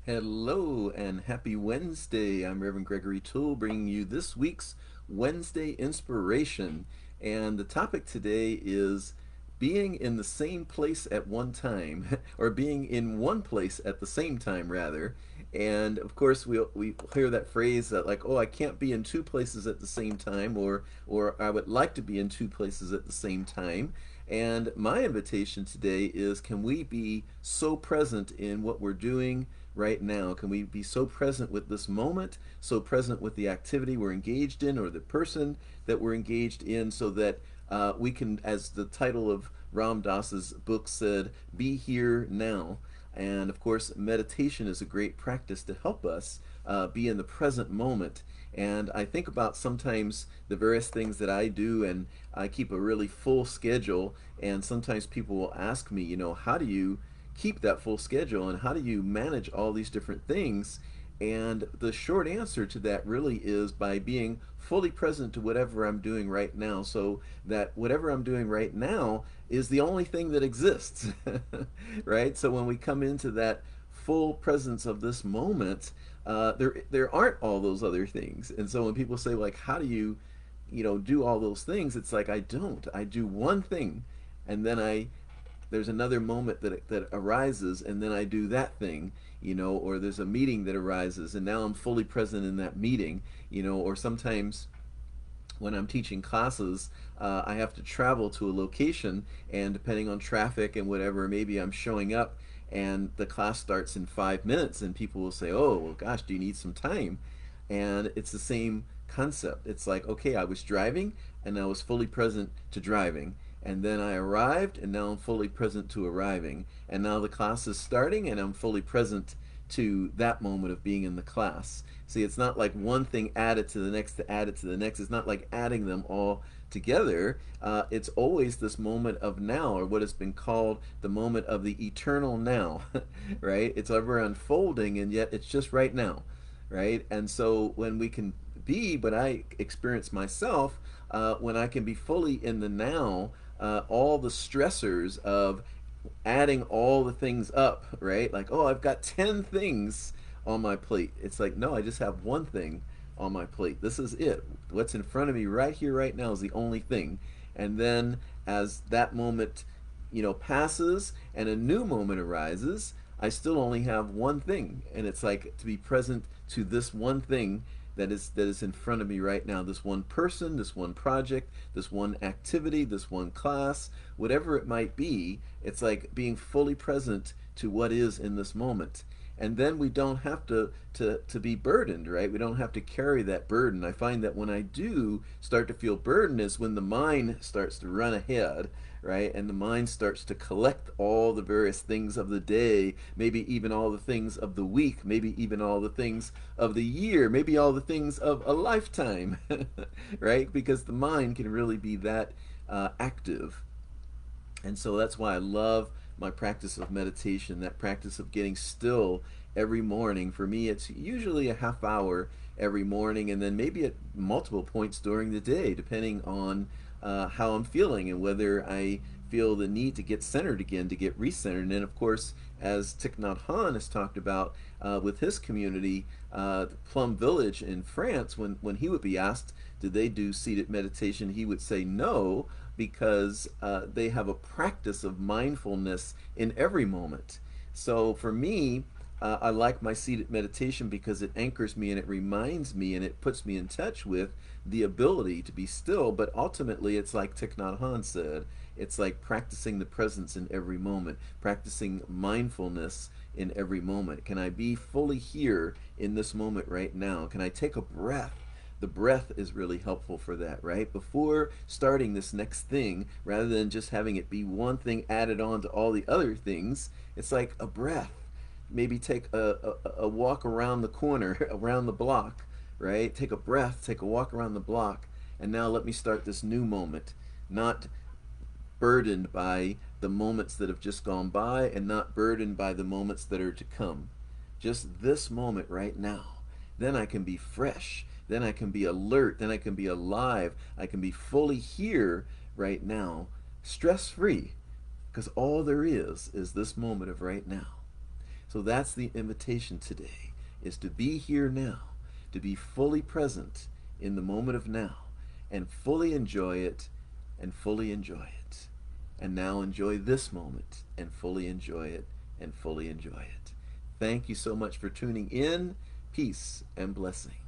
Hello and happy Wednesday. I'm Reverend Gregory Toole bringing you this week's Wednesday Inspiration. And the topic today is being in the same place at one time, or being in one place at the same time, rather. And of course, we hear that phrase that like, oh, I can't be in two places at the same time, or I would like to be in two places at the same time. And my invitation today is, can we be so present in what we're doing right now? Can we be so present with this moment, so present with the activity we're engaged in or the person that we're engaged in, so that we can, as the title of Ram Dass's book said, be here now. And of course, meditation is a great practice to help us be in the present moment. And I think about sometimes the various things that I do, and I keep a really full schedule. And sometimes people will ask me, how do you keep that full schedule and how do you manage all these different things? And the short answer to that really is by being fully present to whatever I'm doing right now, so that whatever I'm doing right now is the only thing that exists, right? So when we come into that full presence of this moment, there aren't all those other things. And so when people say like, how do you, do all those things? It's like I don't. I do one thing, and then there's another moment that arises, and then I do that thing, or there's a meeting that arises and now I'm fully present in that meeting, or sometimes when I'm teaching classes, I have to travel to a location, and depending on traffic and whatever, maybe I'm showing up and the class starts in 5 minutes, and people will say, oh, well, gosh, do you need some time? And it's the same concept. It's like, okay, I was driving and I was fully present to driving. And then I arrived, and now I'm fully present to arriving. And now the class is starting, and I'm fully present to that moment of being in the class. See, it's not like one thing added to the next to add it to the next. It's not like adding them all together. It's always this moment of now, or what has been called the moment of the eternal now, right? It's ever unfolding, and yet it's just right now, right? And so when we can be, but I experience myself, when I can be fully in the now, all the stressors of adding all the things up, right? Like, oh, I've got 10 things on my plate. It's like, no, I just have one thing on my plate. This is it. What's in front of me right here, right now is the only thing. And then as that moment, passes and a new moment arises, I still only have one thing. And it's like to be present to this one thing that is in front of me right now, this one person, this one project, this one activity, this one class, whatever it might be. It's like being fully present to what is in this moment. And then we don't have to be burdened, right? We don't have to carry that burden. I find that when I do start to feel burden is when the mind starts to run ahead, right? And the mind starts to collect all the various things of the day, maybe even all the things of the week, maybe even all the things of the year, maybe all the things of a lifetime, right? Because the mind can really be that active. And so that's why I love my practice of meditation, that practice of getting still every morning. For me, it's usually a half hour every morning, and then maybe at multiple points during the day, depending on how I'm feeling and whether I feel the need to get centered again, to get recentered. And of course, as Thich Nhat Hanh has talked about with his community, the Plum Village in France, when he would be asked, did they do seated meditation, he would say no, because they have a practice of mindfulness in every moment. So for me, I like my seated meditation because it anchors me and it reminds me and it puts me in touch with the ability to be still. But ultimately, it's like Thich Nhat Hanh said, it's like practicing the presence in every moment, practicing mindfulness in every moment. Can I be fully here in this moment right now? Can I take a breath? The breath is really helpful for that, right? Before starting this next thing, rather than just having it be one thing added on to all the other things, it's like a breath. Maybe take a walk around the corner, around the block, right? Take a breath, take a walk around the block, and now let me start this new moment. Not burdened by the moments that have just gone by, and not burdened by the moments that are to come. Just this moment right now. Then I can be fresh. Then I can be alert. Then I can be alive. I can be fully here right now, stress free, because all there is this moment of right now. So that's the invitation today, is to be here now, to be fully present in the moment of now, and fully enjoy it, and fully enjoy it. And now enjoy this moment, and fully enjoy it, and fully enjoy it. Thank you so much for tuning in. Peace and blessing.